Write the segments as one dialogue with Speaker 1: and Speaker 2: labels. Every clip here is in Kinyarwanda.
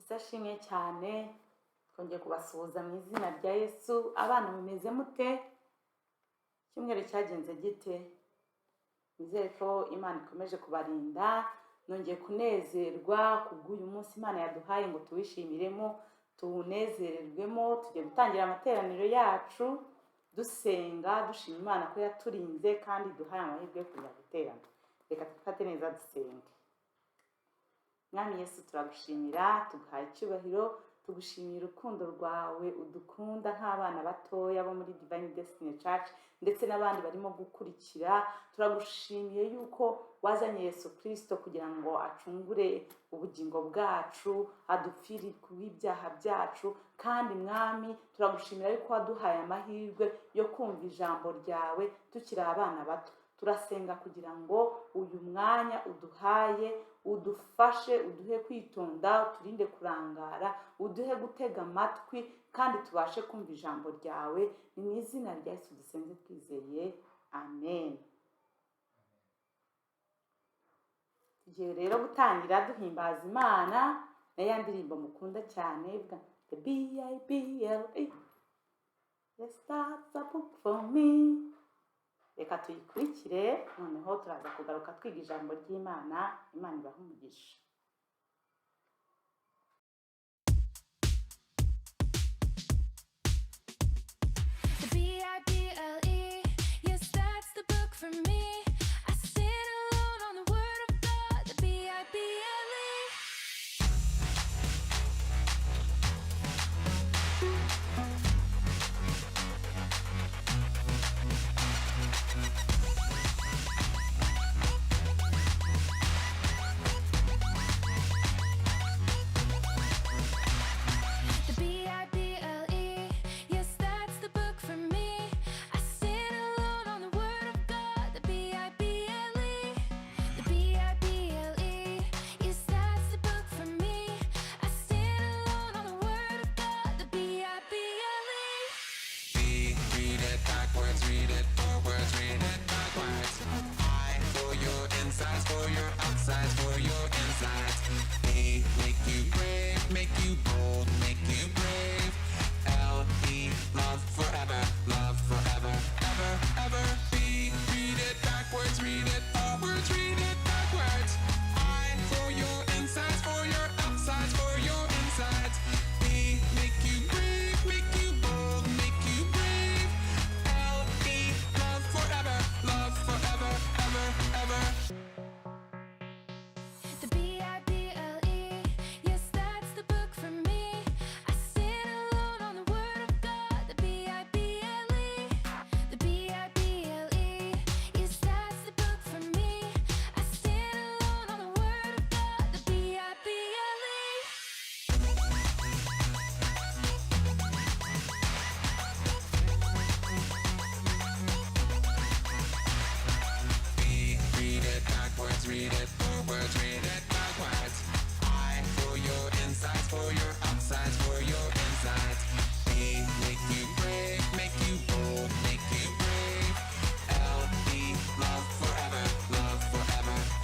Speaker 1: Isashimwe cyane twongeye kubasuhuza mu izina rya Yesu. Abana mumeze mute? Icyumweru cyagenze gite? Nizere ko Imana ikomeje kubarinda. Nongeye kunezerwa kubw'uyu munsi Imana yaduhaye ngo tuwishimiremo, tuwunezererwemo. Tugiye gutangira amateraniro yacu dusenga, dushima Imana ko yaturinze kandi duhaye amahirwe yo kuza guterana. Reka twifate neza dusenge. Mwami Yesu, turagushimira, tuguhaye icyubahiro, tugushimira urukundo rwawe udukunda nk'abana batoya bo muri Divine Destiny Church ndetse n'abandi barimo gukurikira. Turagushimiye yuko wazanye Yesu Kristo kugira ngo acungure ubugingo bwacu, adupfire kubw'ibyaha byacu. Kandi Mwami, turagushimira yuko waduhaye amahirwe yo kumva ijambo ryawe tukiri abana bato. Turasenga kugira ngo uyu mwanya uduhaye udufashe, uduhe kwitonda, uturinde kurangara, uduhe gutega amatwi kandi tubashe kumva ijambo ryawe. Ni mu izina rya Yesu dusenze twizeye, amen. Tugiye rero gutangira duhimbaza Imana na ya ndirimbo mukunda cyane ivuga the Bible. Let's start the book for me. Reka tuyikurikire, noneho turaza kugaruka twiga ijambo ry'Imana. Imana ibahe umugisha.
Speaker 2: The Bible, yes, that's the book for me. I stand alone on the word of God. The Bible.
Speaker 3: For your outsides, for your insides. A, make you brave, make you bold, make you brave. L-E, love forever, ever, ever. B, read it backwards, read it forwards, read it backwards. I, for your insides, for your outsides, for your insides. B, make you brave, make you bold, make you brave. L-E, love forever, ever, ever.
Speaker 2: The Bible, yes, that's the book for me. I stand alone on the word of God. The Bible, the Bible, yes, that's the book for me. I stand alone on the word of God. The Bible.
Speaker 3: Read it backwards, read it forwards, read it backwards. I, for your insides, for your outsides, for your insides. A, make you brave, make you bold, make you brave. L, E, love forever,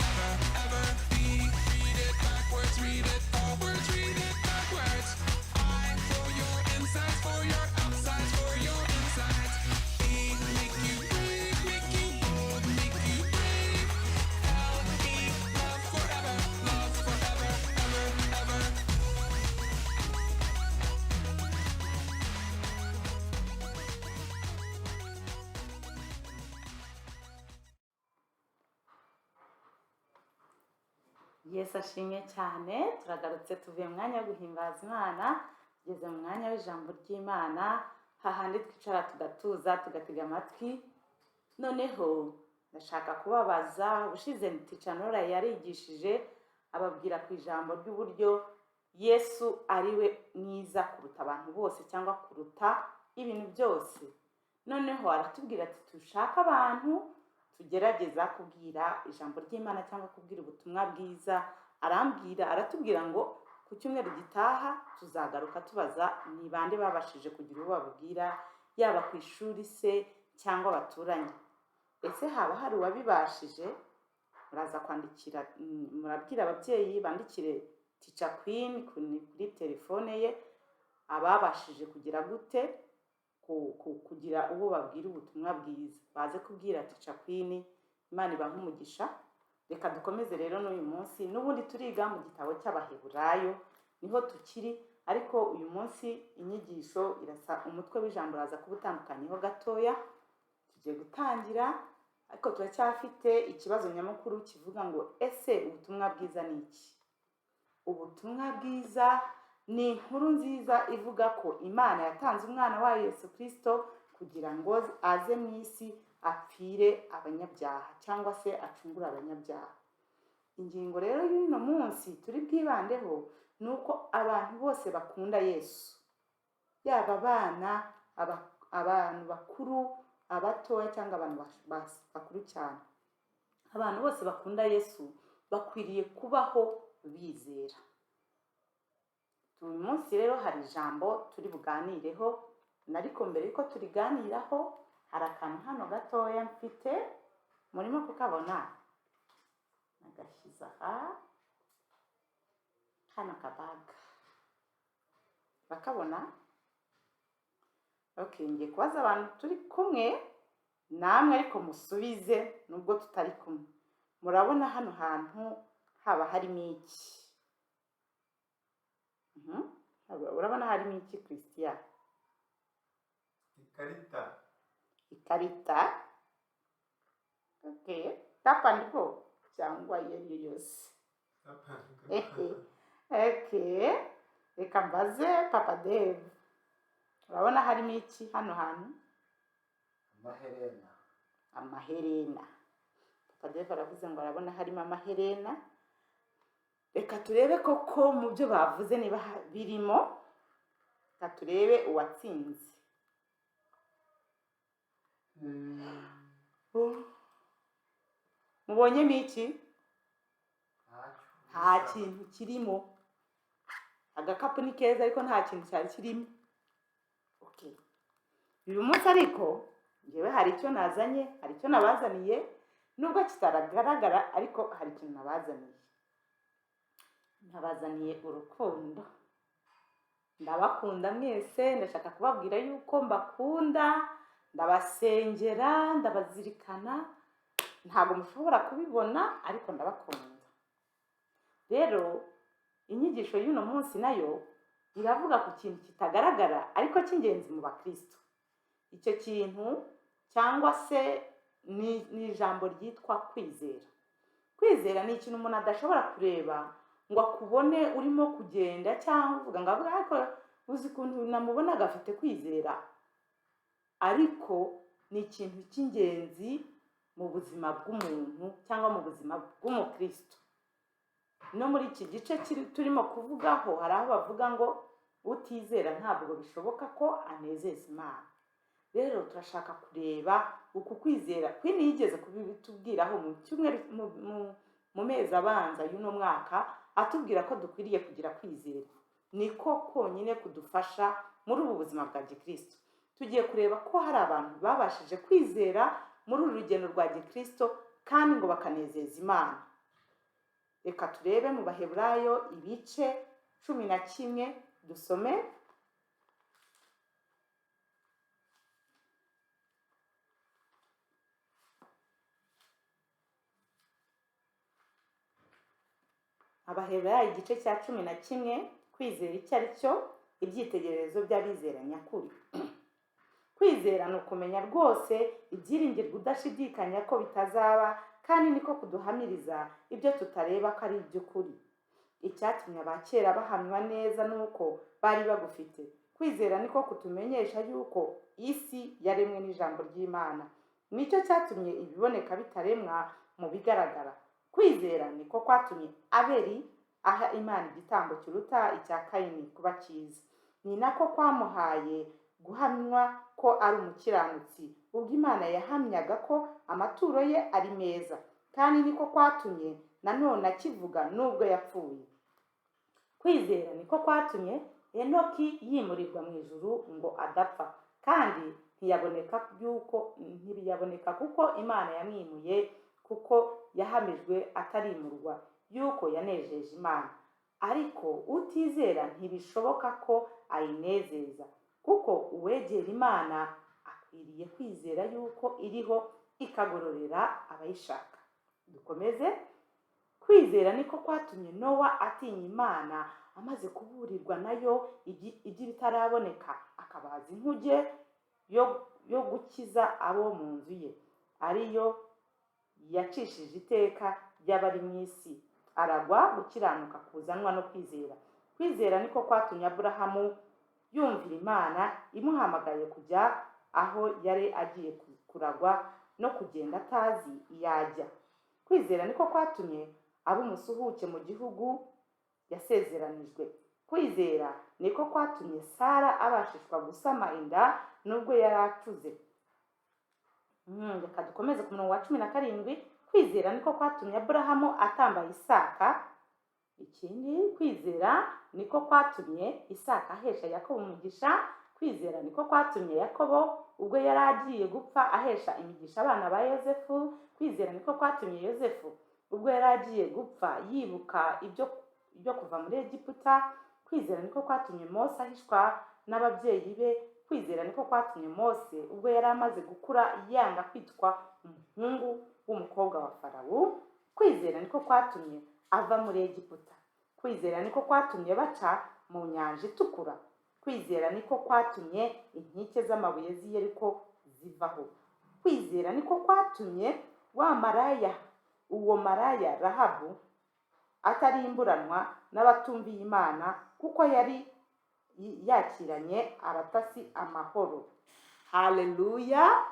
Speaker 3: ever, ever. B, read it backwards, read it forwards, read it backwards. I, for your insides, for your outsides, for your insides. E, make you brave, make you bold, make you brave. L-E, love forever, ever, ever.
Speaker 1: Yesu ashimwe cyane. Turagarutse tuvuye mu mwanya wo guhimbaza Imana, tugeze mu mwanya w'ijambo ry'Imana, hahandi twicara tugatuza tugatega amatwi. Noneho ndashaka kubabaza, ubushize Teacher Nora yarigishije ababwira ku ijambo ry'uburyo Yesu ari we mwiza kuruta abantu bose cyangwa kuruta ibintu byose. Noneho aratubwira ati dushaka abantu tugerageza kubwira ijambo ry'Imana cyangwa kubwira ubutumwa bwiza. Aratubwira ngo ku cyumweru gitaha tuzagaruka tubaza ni bande babashije kugira uwo babwira, yaba ku ishuri se cyangwa abaturanye. Ese haba hari uwabibashije? Muraza kwandikira, murabwira ababyeyi bandikire Teacher Queen kuri telefone ye, ababashije kugira gute kugira uwo babwira ubutumwa bwiza baze kubwira Teacher Queen. Imana ibaha umugisha. Reka dukomeze rero n'uyu munsi, n'ubundi turiga mu gitabo cy'Abaheburayo, niho tukiri, ariko uyu munsi inyigisho irasa, umutwe w'ijambo uraza kuba utandukanyeho gatoya. Tugiye gutangira, ariko turacyafite ikibazo nyamukuru kivuga ngo ese ubutumwa bwiza ni iki? Ubutumwa bwiza ni inkuru nziza ivuga ko Imana yatanze umwana wayo Yesu Kristo kugira ngo aze mu isi apfire abanyabyaha cyangwa se acungure abanyabyaha. Ingingo rero y'uno munsi turi bwibandeho ni uko abantu bose bakunda Yesu, yaba abana, abantu bakuru, abatoya cyangwa abantu bakuru cyane. Abantu bose bakunda Yesu bakwiriye kubaho bizera. Uyu munsi rero hari ijambo turi buganireho, ariko mbere yuko turiganiraho hari akantu hano gatoya mfite, murimo kukabona? Nagashyize aha, hano kabaga, bakabona? Okay, ngiye kubaza abantu turi kumwe namwe, ariko musubize nubwo tutari kumwe. Murabona hano hantu haba harimo iki? Urabona harimo iki Christian? Ikarita. Okay, tapandiko cyangwa iyo yose. Okay, reka mbaze Papa Dave. Urabona harimo iki hano hantu? Amaherena. Papa Dave aravuze ngo arabona harimo amaherena. Reka turebe koko mu byo bavuze niba birimo. Reka turebe uwatsinze. Mubonyemo iki? Nta kintu kirimo. Agakapu ni keza ariko nta kintu cyari kirimo. Okay. Uyu munsi ariko ngewe hari icyo nazanye, hari icyo nabazaniye, nubwo kitaragaragara ariko hari ikintu nabazaniye. Nabazaniye urukundo. Ndabakunda mwese, ndashaka kubabwira yuko mbakunda, ndabasengera, ndabazirikana. Ntabwo mushobora kubibona ariko ndabakunda. Rero inyigisho y'uno munsi nayo iravuga ku kintu kitagaragara ariko cy'ingenzi mu bakristo. Icyo kintu cyangwa se ni ijambo ryitwa kwizera. Kwizera ni ikintu umuntu adashobora kureba ngo akubone urimo kugenda cyangwa uvuga ngo ariko uzi ukuntu namubona gafite kwizera. Ariko ni ikintu cy'ingenzi mu buzima bw'umuntu cyangwa mu buzima bw'umukristo. No muri iki gice turimo kuvugaho hari aho bavuga ngo utizera ntabwo bishoboka ko anezeza Imana. Rero turashaka kureba uku kwizera. Queen yigeze kubitubwiraho mu mezi abanza y'uno mwaka, atubwira ko dukwiriye kugira kwizera. Niko konyine kudufasha muri ubu buzima bwa Gikristo. Tugiye kureba ko hari abantu babashije kwizera muri uru rugendo rwa Gikristo kandi ngo bakanezeza Imana. Reka turebe mu Baheburayo ibice 11 dusome. Abaheburayo igice cya 11, kwizera icyo ari cyo, ibyitegererezo by'abizera nyakuri. Kwizera ni ukumenya rwose ibyiringirwa udashidikanya ko bitazaba, kandi niko kuduhamiriza ibyo tutareba ko ari iby'ukuri. Icyatumye abakera bahamywa neza nuko bari bagufite. Kwizera niko kutumenyesha yuko isi yaremwe n'ijambo ry'Imana. Nicyo cyatumye ibiboneka bitaremwa mu bigaragara. Kwizera niko kwatumye Abeli aha Imana igitambo kiruta icya Kayini kuba cyiza. Ni nako kwamuhaye guhamywa ko ari umukiranutsi, ubwo Imana yahamyaga ko amaturo ye ari meza. Kandi niko kwatumye nanone akivuga nubwo yapfuye. Kwizera niko kwatumye Enoki yimurirwa mu ijuru ngo adapfa, kandi ntiyaboneka kuko Imana yamwimuye, kuko yahamijwe atarimurwa yuko yanejeje Imana. ariko utizera ntibishoboka ko ayinezeza, kuko uwegera Imana akwiriye kwizera yuko iriho ikagororera abayishaka. Dukomeze. Kwizera niko kwatumye Nowa atinya Imana amaze kuburirwa nayo iby'ibitaraboneka, akabaza inkuge yo gukiza abo mu nzu ye, ariyo yacishije iteka ry'abari mu isi, aragwa gukiranuka kuzanwa no kwizera. Kwizera niko kwatumye Aburahamu yumvira Imana imuhamagaye kujya aho yari agiye kuragwa no kugenda atazi iyo ajya. Kwizera niko kwatumye aba umusuhuke mu gihugu yasezeranijwe. Kwizera niko kwatumye Sara abashishwa gusama inda nubwo yari acuze. Reka dukomeze ku murongo wa 17. Kwizera niko kwatumye Aburahamu atamba Isaka. Ikindi, kwizera niko kwatumye Isaka ahesha Yakobo umugisha. Kwizera niko kwatumye Yakobo ubwo yari agiye gupfa ahesha imigisha abana ba Yozefu. Kwizera niko kwatumye Yozefu ubwo yari agiye gupfa yibuka ibyo kuva muri Egiputa. Kwizera niko kwatumye Mose ahishwa n'ababyeyi be. Kwizera niko kwatumye Mose ubwo yari amaze gukura yanga kwitwa umuhungu w'umukobwa wa Farawo. Kwizera niko kwatumye ava muri Egiputa. Kwizera niko kwatumye baca mu nyanja itukura. Kwizera niko kwatumye inkike z'amabuye z'i Yeriko zivaho. Kwizera niko kwatumye uwo maraya Rahabu atarimburanwa n'abatumviye Imana, kuko yari yakiranye abatasi amahoro. Haleluya!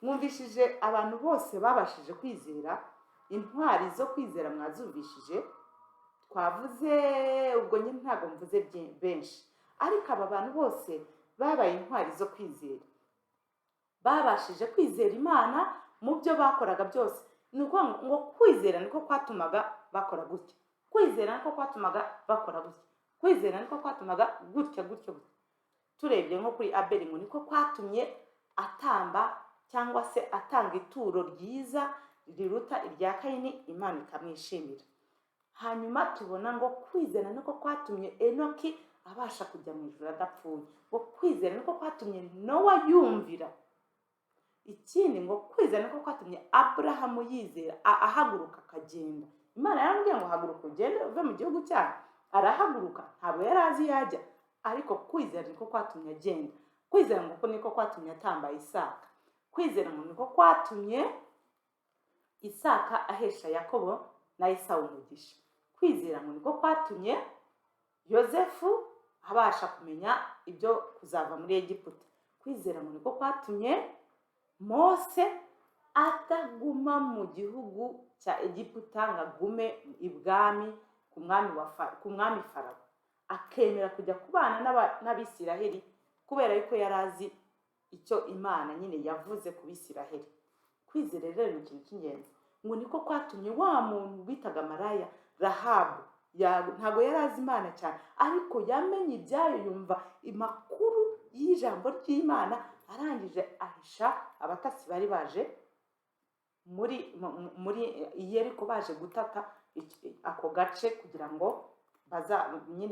Speaker 1: Mwumvishije abantu bose babashije kwizera. Intwari zo kwizera mwazumvishije. Twavuze ubwo nyine ntabwo mvuze benshi, ariko aba bantu bose babaye intwari zo kwizera. Babashije kwizera Imana mu byo bakoraga byose. Ni ukuvuga ngo kwizera niko kwatumaga bakora gutya. Kwizera niko kwatumaga bakora gutya. Kwizera niko kwatumaga gutya. Turebye nko kuri Abeli, ngo niko kwatumye atamba cyangwa se atanga ituro ryiza riruta irya Kayini, Imana ikamwishimira. Hanyuma tubona ngo kwizera niko kwatumye Enoki abasha kujya mu ijuru adapfuye. Ngo kwizera niko kwatumye Nowa yumvira. Ikindi, ngo kwizera niko kwatumye Aburahamu yizera ahaguruka akagenda. Imana yaramubwiye ngo haguruka ugende uve mu gihugu cyawe. Arahaguruka, ntabwo yari azi yajya, ariko kwizera niko kwatumye agenda. Kwizera ngo niko kwatumye atamba Isaka. Kwizera ngo niko kwatumye Isaka ahesha Yakobo na Esawu umugisha. Kwizera ngo niko kwatumye Yozefu abasha kumenya ibyo kuzava muri Egiputa. Kwizera ngo niko kwatumye Mose ataguma mu gihugu cya Egiputa ngo agume ibwami ku mwami Farawo, akemera kujya kubana n'Abisiraheli kubera yuko yari azi icyo Imana nyine yavuze ku Bisiraheli. Kwizera rero ni ikintu cy'ingenzi. Ngo niko kwatumye wa muntu bitaga maraya Rahabu, ntabwo yari azi Imana cyane, ariko yamenye ibyayo, yumva amakuru y'ijambo ry'Imana, arangije ahisha abatasi bari baje muri Yeriko baje gutata ako gace kugira ngo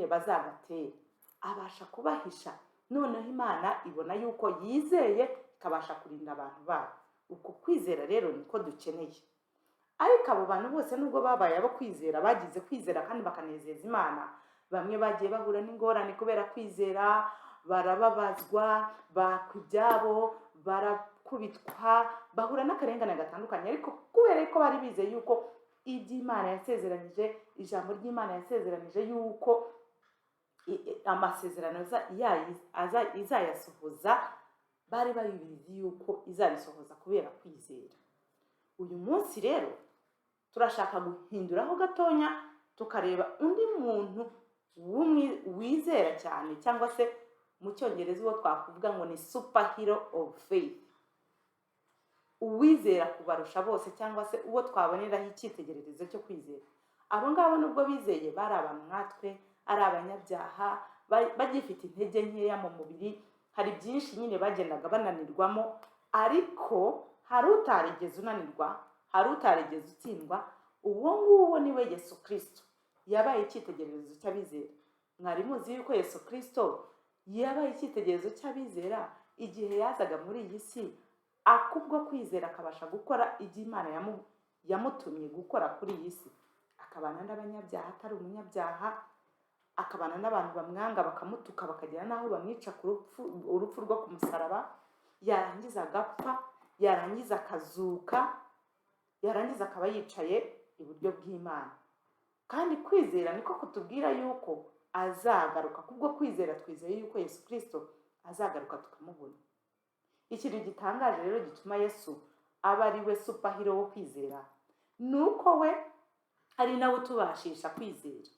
Speaker 1: bazagatere. Abasha kubahisha. Noneho Imana ibona yuko yizeye, ikabasha kurinda abantu bayo. Uko kwizera rero niko dukeneye. Ariko abo bantu bose nubwo babaye abo kwizera, bagize kwizera kandi bakanezeza Imana, bamwe bagiye bahura n'ingorane kubera kwizera, barababazwa, bakw'ibyabo, barakubitwa, bahura n'akarengane gatandukanye, ariko kubera ko bari bizeye yuko iby'Imana yasezeranije, ijambo ry'Imana yasezeranije yuko amasezerano izayasohoza, bari babizi yuko izabisohoza kubera kwizera. Uyu munsi rero turashaka guhinduraho gatonya, tukareba undi muntu wizera cyane, cyangwa se mu cyongereza uwo twakuvuga ngo ni superhero of faith. Uwizera kubarusha bose, cyangwa se uwo twaboneraho icyitegererezo cyo kwizera. Abo ngabo nubwo bizeye bari abantu nkatwe, ari abanyabyaha, bagifite intege nkeya mu mubiri, hari byinshi nyine bagendaga bananirwamo, ariko hari utarigeze unanirwa, hari utarigeze utsindwa. Uwo nguwo niwe Yesu Kristo. yabaye icyitegererezo cy'abizera. Mwari muzi yuko Yesu Kristo yabaye icyitegererezo cy'abizera igihe yazaga muri iyi si, akubwo kwizera akabasha gukora ibyo Imana yamutumye gukora kuri iyi si, akabana n'abanyabyaha atari umunyabyaha, akabana n'abantu bamwanga bakamutuka bakagera n'aho bamwica ku urupfu rwo ku musaraba, yarangiza agapfa, yarangiza akazuka, yarangiza akaba yicaye iburyo bw'Imana. Kandi kwizera niko kutubwira yuko azagaruka. Kubwo kwizera twizeye yuko Yesu Kristo azagaruka tukamubona. Ikintu gitangaje rero gituma Yesu aba ari we superhero wo kwizera, nuko we ari nawe utubashisha kwizera,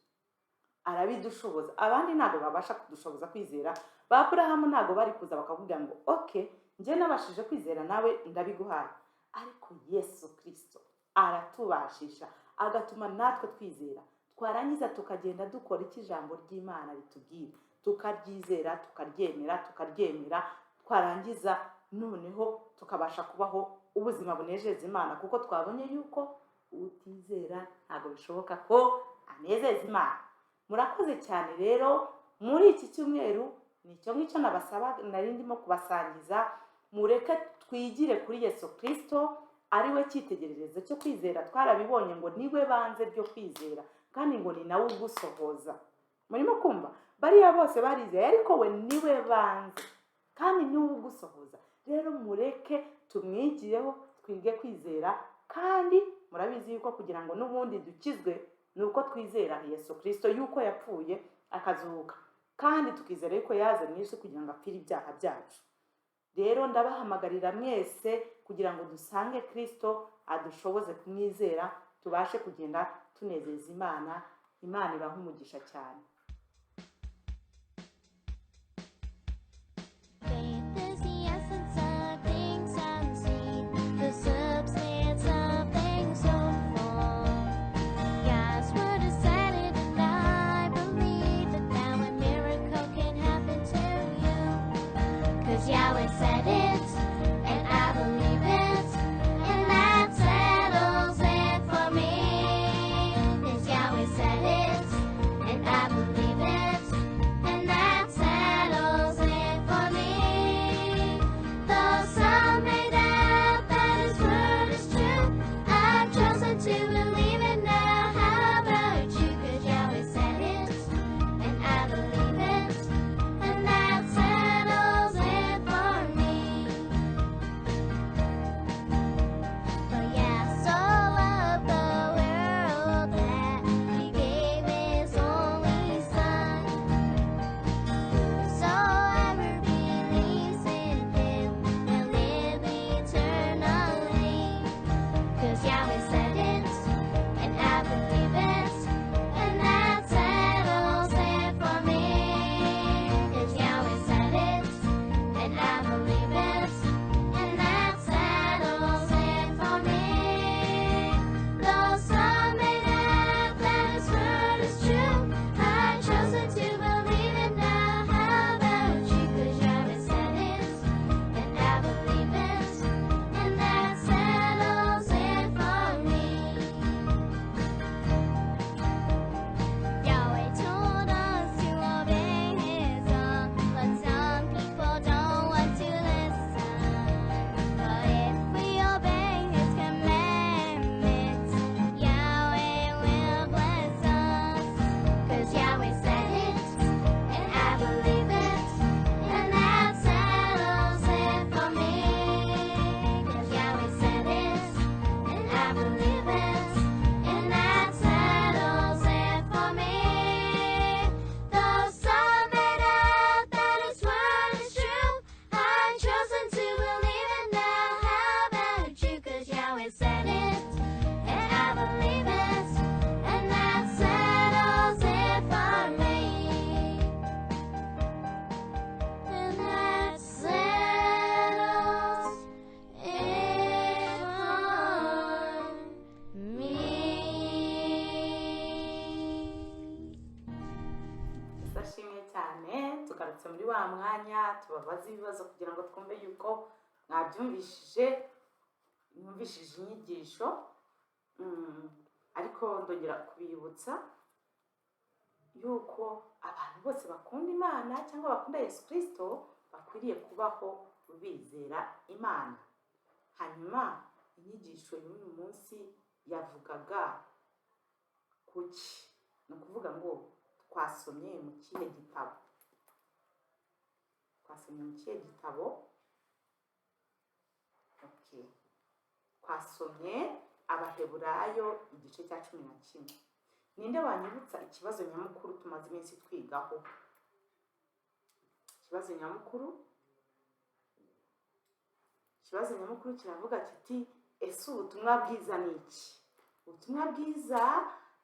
Speaker 1: arabidushoboza. Abandi ntabwo babasha kudushoboza kwizera. Ba Aburahamu ntabwo bari kuza bakavuga ngo okay, njye nabashije kwizera nawe ndabiguhaye. Ariko Yesu Kristo aratubashisha, agatuma natwe twizera, twarangiza tukagenda dukora icyo ijambo ry'Imana ritubwira, tukaryizera, tukaryemera, twarangiza noneho tukabasha kubaho ubuzima bunezeza Imana, kuko twabonye yuko utizera ntabwo bishoboka ko anezeza Imana. Murakoze cyane rero. Muri iki cyumweru nicyo ngicyo nabasaba, nari ndimo kubasangiza. Mureke twigire kuri Yesu Kristo, ari we cyitegererezo cyo kwizera. Twarabibonye ngo niwe banze ryo kwizera, kandi ngo ni nawe ugusohoza. Murimo kumva? Bariya bose barizeye, ariko we niwe banze kandi niwe ugusohoza. Rero mureke tumwigireho, twige kwizera. Kandi murabizi yuko kugira ngo n'ubundi dukizwe nuko twizera Yesu Kristo yuko yapfuye akazuka, kandi tukizera yuko yaje mu isi kugira ngo apfire ibyaha byacu. Rero ndabahamagarira mwese kugira ngo dusange Kristo, adushoboze kumwizera, tubashe kugenda tunezeza Imana. Imana ibahe umugisha cyane.
Speaker 2: Faith is the essence of things unseen, the substance of things hoped for. God's word has said it, and I believe that now a miracle can happen to you. 'Cause Yahweh said it, and I believe it, and that settles it for me. 'Cause Yahweh said it, and I believe it, and that settles it for me. Though some may doubt that His word is true, I've chosen to believe it now. How about you? 'Cause Yahweh said it, and I believe it, and that settles it for me. For yeah, so loved the world that He gave His only Son. Whosoever believes in Him will live eternally. 'Cause Yahweh said it, and I believe it, and that settles it for me. 'Cause Yahweh said it, and I believe it, and that settles it for me. Though some may doubt that His word is true, I've chosen to believe it now. How about you? 'Cause Yahweh said it, and I believe it, and that settles it for me. Yahweh told us to obey His law, but some people don't want to listen. But if we obey His commandments, Yahweh will bless us. 'Cause Yahweh said it, and I believe it, and that settles it for me. 'Cause Yahweh said it, and I believe it, and that settles it for me. Though some may doubt that His word is true, I've chosen to believe it now. How about you? 'Cause Yahweh said it, and I believe it, and that settles it for me. And that settles it for me.
Speaker 1: Ndashimye cyane. Tugarutse muri wa mwanya tubabaza ibibazo kugira ngo twumve yuko mwumvishije inyigisho. Ariko ndongera kubibutsa yuko abantu bose bakunda Imana cyangwa bakunda Yesu Kristo bakwiriye kubaho bizera Imana. Hanyuma inyigisho y'uyu munsi yavugaga kuki? Ni ukuvuga ngo twasomye mu kihe gitabo? Twasomye mu kihe gitabo? Okay. Twasomye Abaheburayo igice cya 11. Ninde wanyibutsa ikibazo nyamukuru tumaze iminsi twigaho? Ikibazo nyamukuru kiravuga kiti ese ubutumwa bwiza ni iki? Ubutumwa bwiza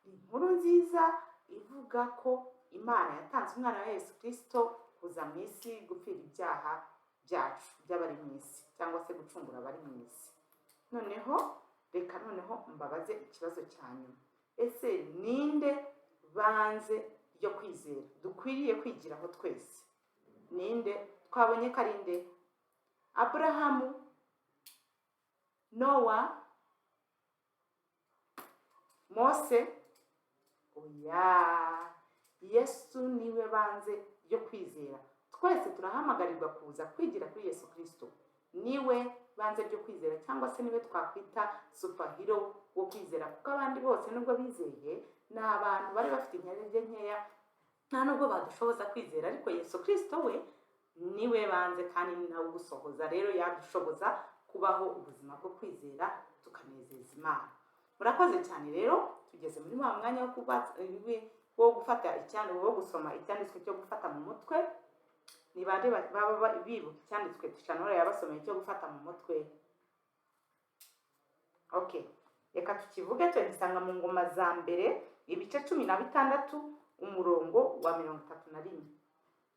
Speaker 1: ni inkuru nziza ivuga ko Imana yatanze umwana wa Yesu Kristo kuza mu isi gupfira ibyaha byacu by'abari mu isi cyangwa se gucungura abari mu isi. Reka noneho mbabaze ikibazo cya nyuma. Ese ninde banze ryo kwizera dukwiriye kwigiraho twese? Ninde? Twabonye ko ari nde? Aburahamu, Nowa, Mose? Oya, Yesu niwe banze ryo kwizera. Twese turahamagarirwa kuza kwigira kuri Yesu Kristo. Niwe banze ryo kwizera, cyangwa se niwe twakwita superhero wo kwizera, kuko abandi bose nubwo bizeye ni abantu bari bafite intege nkeya, nta nubwo badushoboza kwizera, ariko Yesu Kristo we niwe banze kandi ni nawe ugusohoza. Rero yadushoboza kubaho ubuzima bwo kwizera tukanezeza Imana. Murakoze cyane. Rero tugeze muri wa mwanya wo gufata icyanditswe, wo gusoma icyanditswe cyo gufata mu mutwe. Ni bande baba bibuka icyanditswe Tushanora yabasomeye cyo gufata mu mutwe? Okay, reka tukivuge. Tugisanga mu Ngoma za Mbere ibice 16 umurongo wa 31.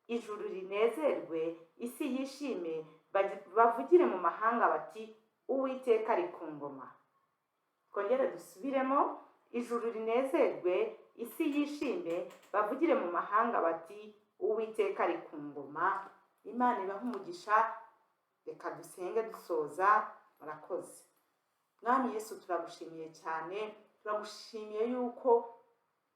Speaker 1: Ijuru rinezerwe, isi yishime, bavugire mu mahanga bati Uwiteka ari ku ngoma. Kongere dusubiremo. Ijuru rinezerwe, isi yishime, bavugire mu mahanga bati Uwiteka ari ku ngoma. Imana ibahe umugisha. Reka dusenge dusoza. Murakoze. Mwami Yesu, turagushimiye cyane. Turagushimiye yuko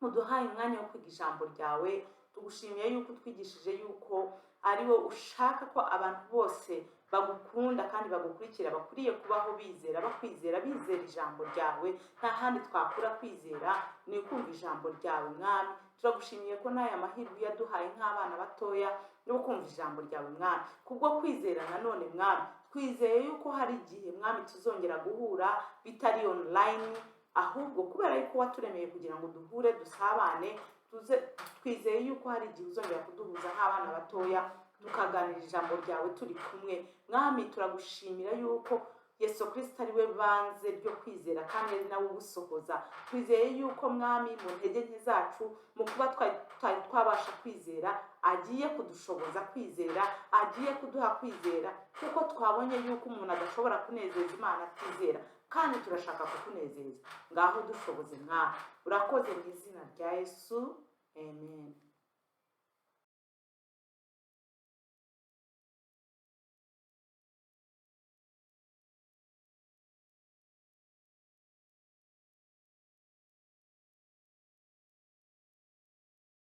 Speaker 1: uduhaye umwanya wo kwiga ijambo ryawe. Tugushimiye yuko twigishije yuko ari wo ushaka ko abantu bose bagukunda kandi bagukurikira bakwiriye kubaho bizera, bakwizera, bizera ijambo ryawe. Nta handi twakura kwizera ni kumva ijambo ryawe. Mwami, turagushimiye ko n'aya mahirwe yaduhaye nk'abana batoya yo kumva ijambo ryawe Mwami. Kubwo kwizera nanone Mwami, twizeye yuko hari igihe Mwami tuzongera guhura bitari online, ahubwo kubera yuko waturemeye kugira ngo duhure dusabane, twizeye yuko hari igihe uzongera kuduhuza nk'abana batoya tukaganira ijambo ryawe turi kumwe. Mwami, turagushimira yuko Yesu Kristo ari we banze ryo kwizera kandi ari nawe ugusohoza. Twizeye yuko Mwami mu ntege nke zacu, mu kuba twabasha kwizera, agiye kudushoboza kwizera, agiye kuduha kwizera, kuko twabonye yuko umuntu adashobora kunezeza Imana atizera, kandi turashaka kukunezeza. Ngaho dushoboze Mwami. Urakoze mu izina rya Yesu. Amen.